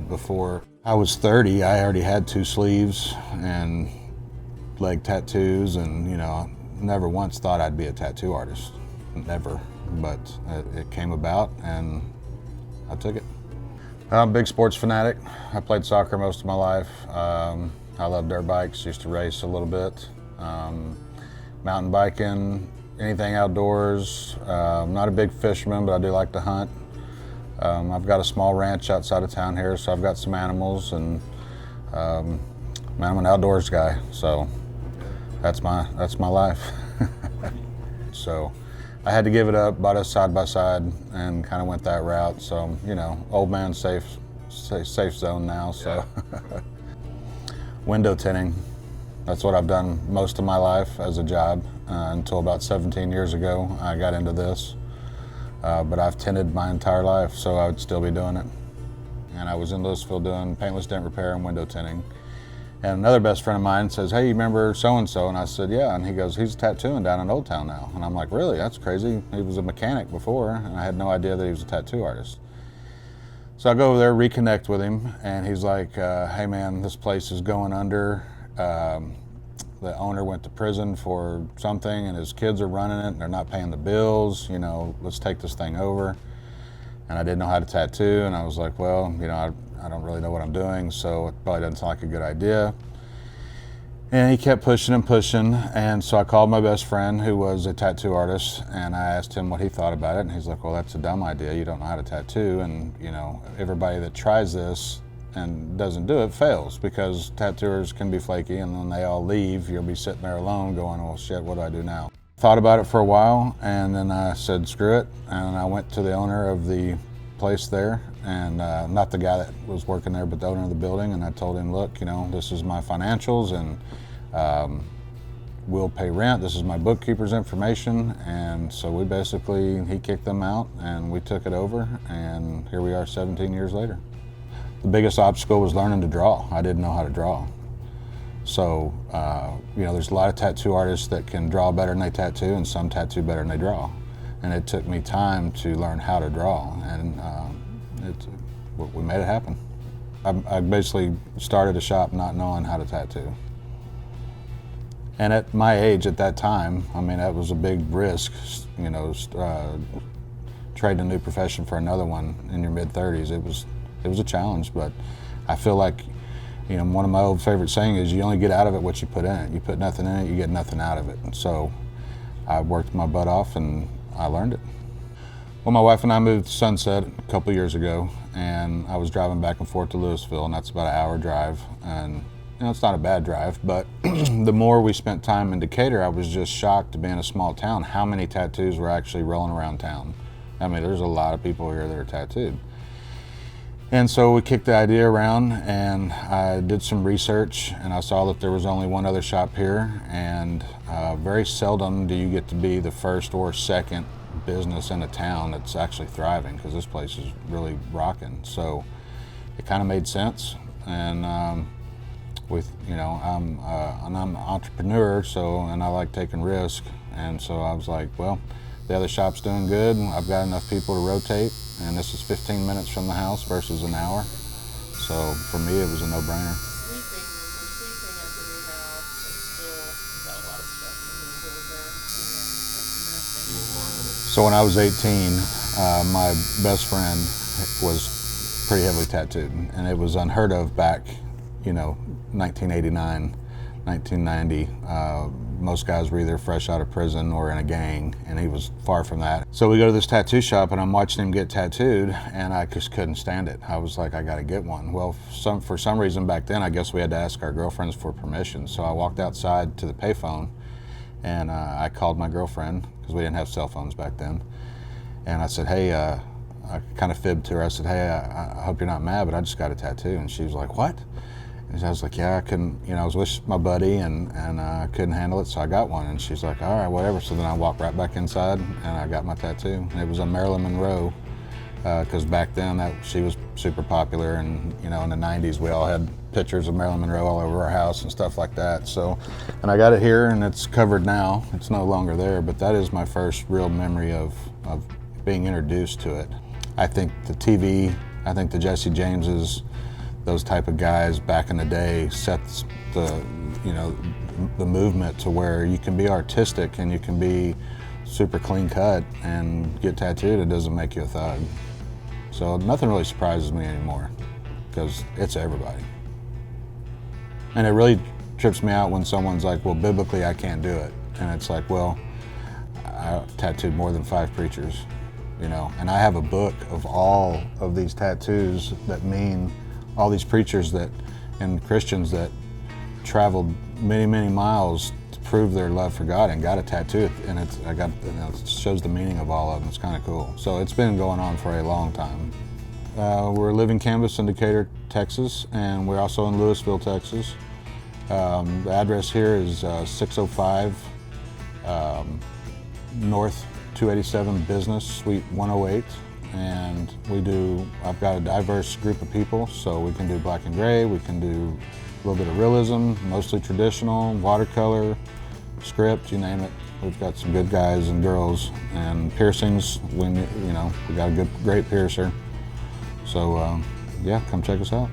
Before I was 30, I already had 2 sleeves and leg tattoos, and never once thought I'd be a tattoo artist, never. But it came about, and I took it. I'm a big sports fanatic. I played soccer most of my life. I love dirt bikes, used to race a little bit. Mountain biking, anything outdoors. I'm not a big fisherman, but I do like to hunt. I've got a small ranch outside of town here, so I've got some animals, and I'm an outdoors guy, so that's my life. So I had to give it up, bought a side by side, and kind of went that route. So old man safe zone now. So window tinting, that's what I've done most of my life as a job until about 17 years ago. I got into this. But I've tinted my entire life, so I would still be doing it. And I was in Louisville doing paintless dent repair and window tinting. And another best friend of mine says, "Hey, you remember so-and-so?" And I said, "Yeah." And he goes, "He's tattooing down in Old Town now." And I'm like, "Really? That's crazy." He was a mechanic before, and I had no idea that he was a tattoo artist. So I go over there, reconnect with him, and he's like, "Hey man, this place is going under. The owner went to prison for something, and his kids are running it, and they're not paying the bills. Let's take this thing over." And I didn't know how to tattoo, and I was like, "Well, I don't really know what I'm doing, so it probably doesn't sound like a good idea." And he kept pushing and pushing, and so I called my best friend, who was a tattoo artist, and I asked him what he thought about it, and he's like, "Well, that's a dumb idea. You don't know how to tattoo, and everybody that tries this and doesn't do it fails, because tattooers can be flaky, and when they all leave, you'll be sitting there alone going, "Oh shit, what do I do now?" Thought about it for a while, and then I said screw it, and I went to the owner of the place there, and not the guy that was working there, but the owner of the building, and I told him, "Look, this is my financials, and we'll pay rent. This is my bookkeeper's information." And so he kicked them out, and we took it over, and here we are 17 years later. The biggest obstacle was learning to draw. I didn't know how to draw. So, there's a lot of tattoo artists that can draw better than they tattoo, and some tattoo better than they draw. And it took me time to learn how to draw, and we made it happen. I basically started a shop not knowing how to tattoo. And at my age at that time, that was a big risk, trading a new profession for another one in your mid-30s. It was a challenge, but I feel like, one of my old favorite sayings is, you only get out of it what you put in it. You put nothing in it, you get nothing out of it. And so I worked my butt off, and I learned it. Well, my wife and I moved to Sunset a couple years ago, and I was driving back and forth to Louisville, and that's about an hour drive. And it's not a bad drive, but the more we spent time in Decatur, I was just shocked, to be in a small town, how many tattoos were actually rolling around town. There's a lot of people here that are tattooed. And so we kicked the idea around, and I did some research, and I saw that there was only one other shop here, and very seldom do you get to be the first or second business in a town that's actually thriving, because this place is really rocking. So it kind of made sense, and I'm an entrepreneur, and I like taking risks, and so I was like, well, the other shop's doing good, I've got enough people to rotate, and this is 15 minutes from the house versus an hour. So for me, it was a no-brainer. Sleeping at the new house, and still got a lot of stuff to move over. So when I was 18, my best friend was pretty heavily tattooed, and it was unheard of back, 1989, 1990. Most guys were either fresh out of prison or in a gang, and he was far from that. So we go to this tattoo shop, and I'm watching him get tattooed, and I just couldn't stand it. I was like, I got to get one. Well, for some reason back then, I guess we had to ask our girlfriends for permission. So I walked outside to the payphone, and I called my girlfriend, because we didn't have cell phones back then. And I said, hey, I kind of fibbed to her. I said, hey, I hope you're not mad, but I just got a tattoo. And she was like, what? And I was like, yeah, I couldn't, I was with my buddy and I couldn't handle it, so I got one. And she's like, all right, whatever. So then I walked right back inside and I got my tattoo. And it was a Marilyn Monroe, because back then she was super popular. And, in the 90s, we all had pictures of Marilyn Monroe all over our house and stuff like that. So, and I got it here and it's covered now. It's no longer there, but that is my first real memory of being introduced to it. I think the TV, I think the Jesse Jameses, those type of guys back in the day sets the movement to where you can be artistic and you can be super clean cut and get tattooed. It doesn't make you a thug. So nothing really surprises me anymore because it's everybody. And it really trips me out when someone's like, well, biblically I can't do it. And it's like, well, I tattooed more than 5 preachers, and I have a book of all of these tattoos that mean all these preachers and Christians that traveled many, many miles to prove their love for God and got a tattoo, and it shows the meaning of all of them. It's kind of cool. So it's been going on for a long time. We're living canvas in Decatur, Texas, and we're also in Lewisville, Texas. The address here is 605 North 287 Business, Suite 108. And I've got a diverse group of people, so we can do black and gray, we can do a little bit of realism, mostly traditional, watercolor, script, you name it. We've got some good guys and girls, and piercings, we got a great piercer. So yeah, come check us out.